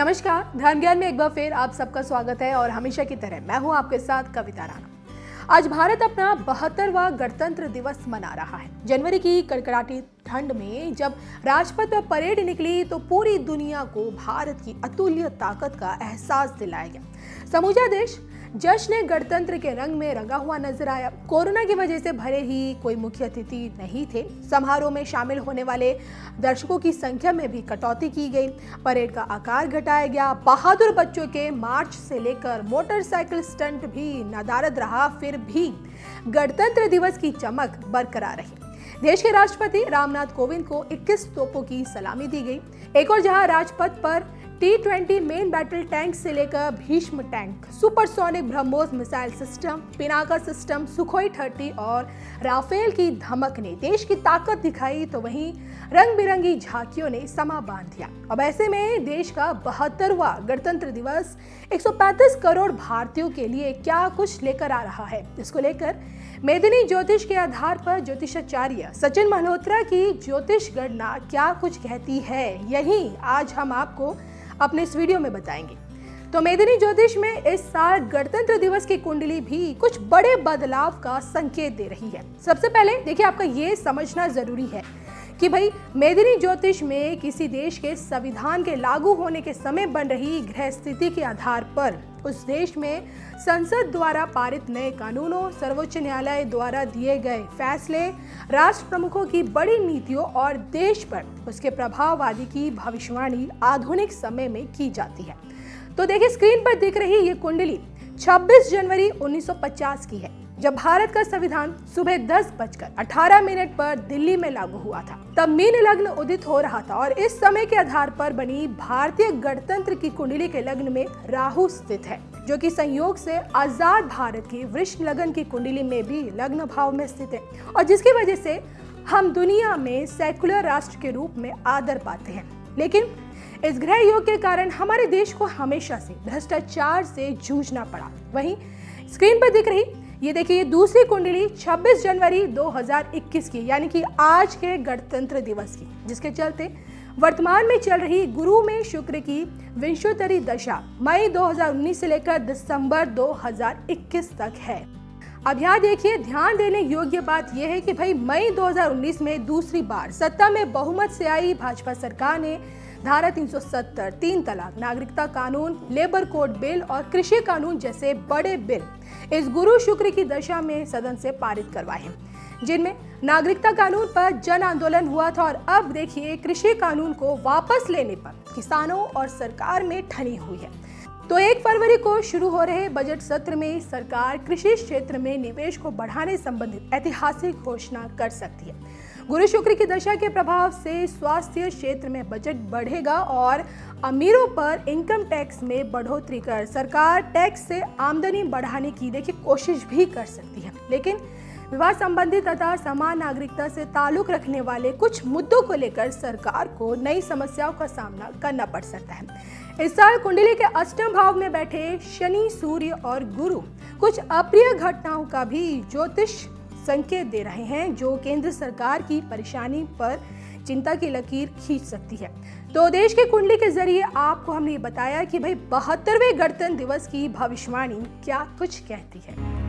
नमस्कार, धर्म ज्ञान में एक बार फिर आप सबका स्वागत है और हमेशा की तरह मैं हूं आपके साथ कविता राणा। आज भारत अपना 72वां गणतंत्र दिवस मना रहा है। जनवरी की कड़कड़ाती ठंड में जब राजपथ पर परेड निकली तो पूरी दुनिया को भारत की अतुल्य ताकत का एहसास दिलाया गया। समूचा देश जश्न गणतंत्र के रंग में रंगा हुआ नजर आया। कोरोना की वजह से भले ही कोई मुख्य अतिथि नहीं थे, समारोह में शामिल होने वाले दर्शकों की संख्या में भी कटौती की गई। परेड का आकार घटाया गया। बहादुर बच्चों के मार्च से लेकर मोटरसाइकिल स्टंट भी नदारद रहा, फिर भी गणतंत्र दिवस की चमक बरकरार रही। देश के राष्ट्रपति रामनाथ कोविंद को 21 तोपों की सलामी दी गई। एक और जहां राजपथ पर T-20 मेन बैटल टैंक से लेकर Bhishma tank, supersonic BrahMos missile system, Pinaka system, Sukhoi 30 और राफेल की धमक ने देश की ताकत दिखाई, तो वहीं रंग बिरंगी झांकियों ने समा बांध दिया। अब ऐसे में देश का 72वां गणतंत्र दिवस 135 करोड़ भारतीयों के लिए क्या कुछ लेकर आ रहा है, इसको लेकर मेदिनी ज्योतिष के आधार पर ज्योतिषाचार्य सचिन मल्होत्रा की ज्योतिष गणना क्या कुछ कहती है, यही आज हम आपको अपने इस वीडियो में बताएंगे। तो मेदिनी ज्योतिष में इस साल गणतंत्र दिवस की कुंडली भी कुछ बड़े बदलाव का संकेत दे रही है। सबसे पहले देखिए, आपका ये समझना जरूरी है कि भाई मेदिनी ज्योतिष में किसी देश के संविधान के लागू होने के समय बन रही ग्रह स्थिति के आधार पर उस देश में संसद द्वारा पारित नए कानूनों, सर्वोच्च न्यायालय द्वारा दिए गए फैसले, राष्ट्र प्रमुखों की बड़ी नीतियों और देश पर उसके प्रभाव आदि की भविष्यवाणी आधुनिक समय में की जाती है। तो देखिए, स्क्रीन पर दिख रही ये कुंडली 26 जनवरी 1950 की है, जब भारत का संविधान सुबह 10:18 पर दिल्ली में लागू हुआ था। तब मीन लग्न उदित हो रहा था और इस समय के आधार पर बनी भारतीय गणतंत्र की कुंडली के लग्न में राहु स्थित है, जो कि संयोग से आजाद भारत की वृष लग्न की कुंडली में भी लग्न भाव में स्थित है और जिसकी वजह से हम दुनिया में सेकुलर राष्ट्र के रूप में आदर पाते हैं। लेकिन इस ग्रह योग के कारण हमारे देश को हमेशा से भ्रष्टाचार से जूझना पड़ा। वहीं स्क्रीन पर दिख रही ये देखिए, ये दूसरी कुंडली 26 जनवरी 2021 की, यानी कि आज के गणतंत्र दिवस की, जिसके चलते वर्तमान में चल रही गुरु में शुक्र की विंशोत्तरी दशा मई 2019 से लेकर दिसंबर 2021 तक है। अब यहाँ देखिए, ध्यान देने योग्य बात यह है कि भाई मई 2019 में दूसरी बार सत्ता में बहुमत से आई भाजपा सरकार ने धारा 370, 3 तलाक, नागरिकता कानून, लेबर कोड बिल और कृषि कानून जैसे बड़े बिल इस गुरु शुक्र की दशा में सदन से पारित करवाए हैं, जिनमें नागरिकता कानून पर जन आंदोलन हुआ था। और अब देखिए, कृषि कानून को वापस लेने पर किसानों और सरकार में ठनी हुई है। तो 1 फरवरी को शुरू हो रहे बजट सत्र में सरकार कृषि क्षेत्र में निवेश को बढ़ाने संबंधित ऐतिहासिक घोषणा कर सकती है। गुरु शुक्र की दशा के प्रभाव से स्वास्थ्य क्षेत्र में बजट बढ़ेगा और अमीरों पर इनकम टैक्स में बढ़ोतरी कर सरकार टैक्स से आमदनी बढ़ाने की देखिए कोशिश भी कर सकती है। लेकिन विवाह संबंधी तथा समान नागरिकता से ताल्लुक रखने वाले कुछ मुद्दों को लेकर सरकार को नई समस्याओं का सामना करना पड़ सकता है। इस साल कुंडली के अष्टम भाव में बैठे शनि, सूर्य और गुरु कुछ अप्रिय घटनाओं का भी ज्योतिष संकेत दे रहे हैं, जो केंद्र सरकार की परेशानी पर चिंता की लकीर खींच सकती है। तो देश की कुंडली के जरिए आपको हमने बताया कि भाई 72वें गणतंत्र दिवस की भविष्यवाणी क्या कुछ कहती है।